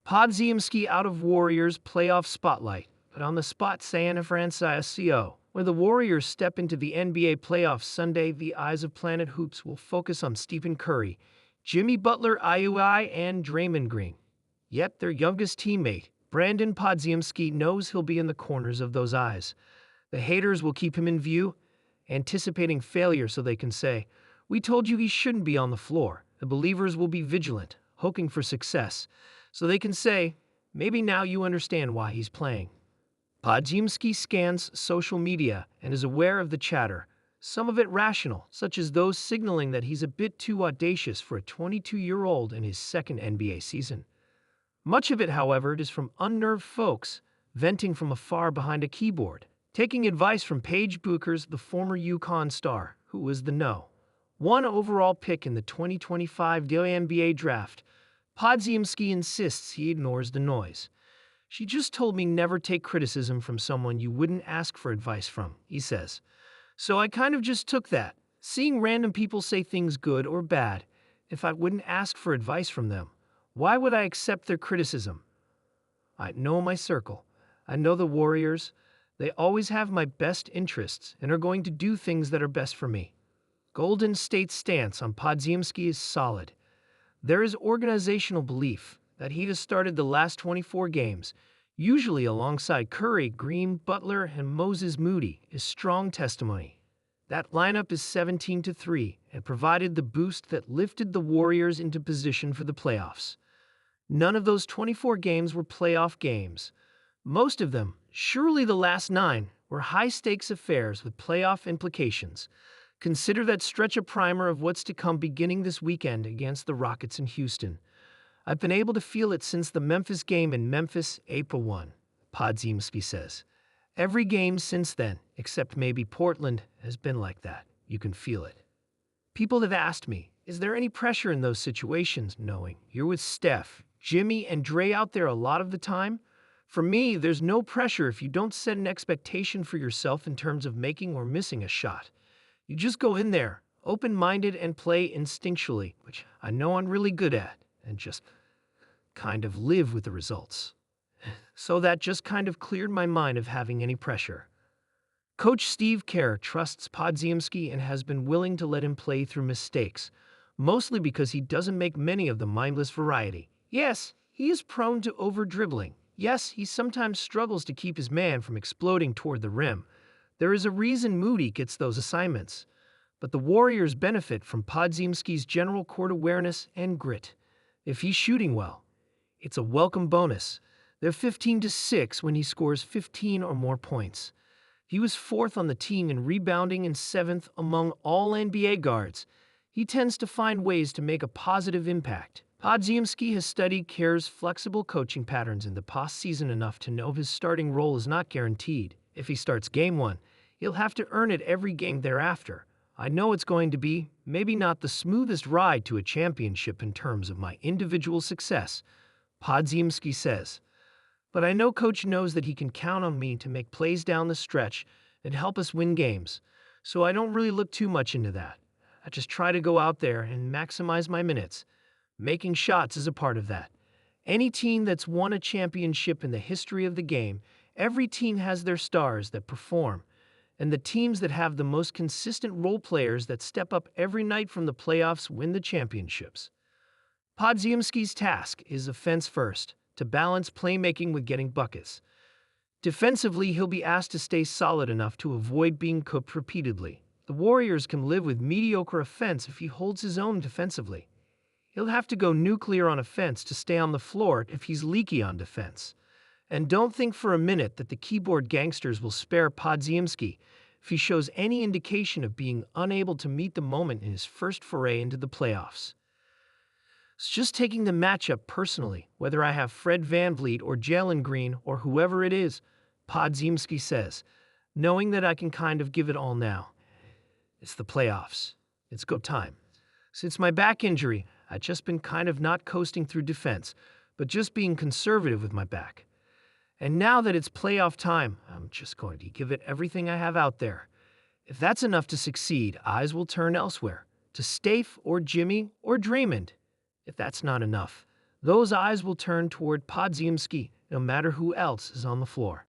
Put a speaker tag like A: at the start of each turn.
A: Podziemski out of Warriors playoff spotlight, but on the spot San Francisco. When the Warriors step into the NBA playoffs Sunday, the eyes of Planet Hoops will focus on Stephen Curry, Jimmy Butler, IUI, and Draymond Green. Yet their youngest teammate, Brandon Podziemski, knows he'll be in the corners of those eyes. The haters will keep him in view, anticipating failure so they can say, "We told you he shouldn't be on the floor." The believers will be vigilant, hoping for success, so they can say, "Maybe now you understand why he's playing." Podziemski scans social media and is aware of the chatter, some of it rational, such as those signaling that he's a bit too audacious for a 22-year-old in his second NBA season. Much of it, however, is from unnerved folks venting from afar behind a keyboard, taking advice from Paige Bueckers, the former UConn star, who was the #1 overall pick in the 2025 NBA draft. Podziemski insists he ignores the noise. "She just told me never take criticism from someone you wouldn't ask for advice from," he says. "So I kind of just took that, seeing random people say things good or bad. If I wouldn't ask for advice from them, why would I accept their criticism? I know my circle. I know the Warriors. They always have my best interests and are going to do things that are best for me." Golden State's stance on Podziemski is solid. There is organizational belief that he has started the last 24 games, usually alongside Curry, Green, Butler, and Moses Moody, is strong testimony. That lineup is 17-3 and provided the boost that lifted the Warriors into position for the playoffs. None of those 24 games were playoff games. Most of them, surely the last 9, were high-stakes affairs with playoff implications. Consider that stretch a primer of what's to come beginning this weekend against the Rockets in Houston. "I've been able to feel it since the Memphis game in Memphis, April 1, Podziemski says. "Every game since then, except maybe Portland, has been like that. You can feel it." People have asked me, is there any pressure in those situations, knowing you're with Steph, Jimmy, and Dre out there a lot of the time? For me, there's no pressure if you don't set an expectation for yourself in terms of making or missing a shot. You just go in there, open-minded, and play instinctually, which I know I'm really good at, and just kind of live with the results. So that just kind of cleared my mind of having any pressure. Coach Steve Kerr trusts Podziemski and has been willing to let him play through mistakes, mostly because he doesn't make many of the mindless variety. Yes, he is prone to over-dribbling. Yes, he sometimes struggles to keep his man from exploding toward the rim. There is a reason Moody gets those assignments. But the Warriors benefit from Podziemski's general court awareness and grit. If he's shooting well, it's a welcome bonus. They're 15-6 when he scores 15 or more points. He was 4th on the team in rebounding and 7th among all NBA guards. He tends to find ways to make a positive impact. Podziemski has studied Kerr's flexible coaching patterns in the postseason enough to know his starting role is not guaranteed. If he starts game 1, he'll have to earn it every game thereafter. "I know it's going to be, maybe not the smoothest ride to a championship in terms of my individual success," Podziemski says. "But I know Coach knows that he can count on me to make plays down the stretch and help us win games, so I don't really look too much into that. I just try to go out there and maximize my minutes. Making shots is a part of that. Any team that's won a championship in the history of the game, every team has their stars that perform, and the teams that have the most consistent role players that step up every night from the playoffs win the championships." Podziemski's task is offense first, to balance playmaking with getting buckets. Defensively, he'll be asked to stay solid enough to avoid being cooked repeatedly. The Warriors can live with mediocre offense if he holds his own defensively. He'll have to go nuclear on offense to stay on the floor if he's leaky on defense. And don't think for a minute that the keyboard gangsters will spare Podziemski if he shows any indication of being unable to meet the moment in his first foray into the playoffs. "It's just taking the matchup personally, whether I have Fred VanVleet or Jalen Green or whoever it is," Podziemski says, "knowing that I can kind of give it all now. It's the playoffs. It's go time. Since my back injury, I've just been kind of not coasting through defense, but just being conservative with my back. And now that it's playoff time, I'm just going to give it everything I have out there. If that's enough to succeed, eyes will turn elsewhere, to Steph or Jimmy or Draymond. If that's not enough, those eyes will turn toward Podziemski, no matter who else is on the floor.